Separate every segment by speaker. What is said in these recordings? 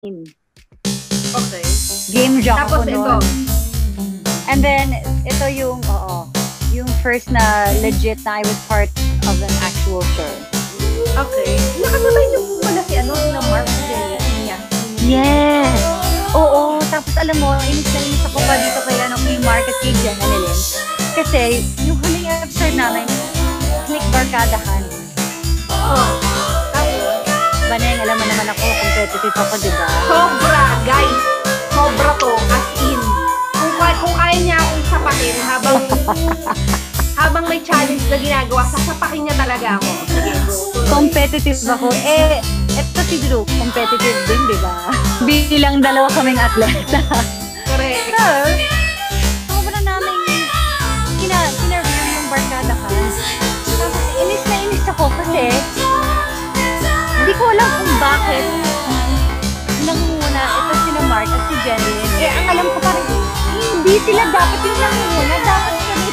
Speaker 1: Okay.
Speaker 2: Game jock
Speaker 1: Tapos
Speaker 2: ako
Speaker 1: ito.
Speaker 2: nun. And then, ito yung first na legit na I was part of an actual show.
Speaker 1: Okay. Nakasabay niyo po pala si na Mark niya.
Speaker 2: Yes! Oo, tapos alam mo, inis na inis ako pa dito kay kay Mark at kay Jen Annalyn. Kasi, yung huling episode namin, click barkadahan.
Speaker 1: Oh.
Speaker 2: Baneng, alam mo naman ako, competitive ako, di ba?
Speaker 1: Sobra, guys. Sobra to, as in. Kung kaya niya akong sapakin habang may challenge na ginagawa, sasapakin niya talaga ako. Sige, go.
Speaker 2: Competitive ako. Eto si Drew, competitive din, di ba? Bilang dalawa kaming atleta.
Speaker 1: Correct.
Speaker 2: Sobra namin kinareview yung barkadahan. Tapos, inis na inis ako kasi hindi ko alam kung bakit nangunguna ito sina Mark at si Jenny. Ang alam ko parang hindi sila dapat yung nangunguna. Dapat kami.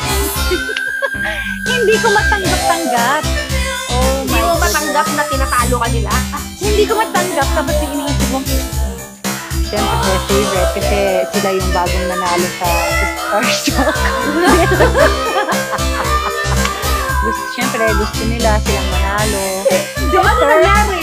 Speaker 2: Hindi ko matanggap-tanggap.
Speaker 1: Hindi mo matanggap na tinatalo ka nila?
Speaker 2: Hindi ko matanggap. Tapos iniisip mo, siyempre, favorite kasi sila yung bagong nanalo sa Starstruck.
Speaker 1: So, ano nangyari?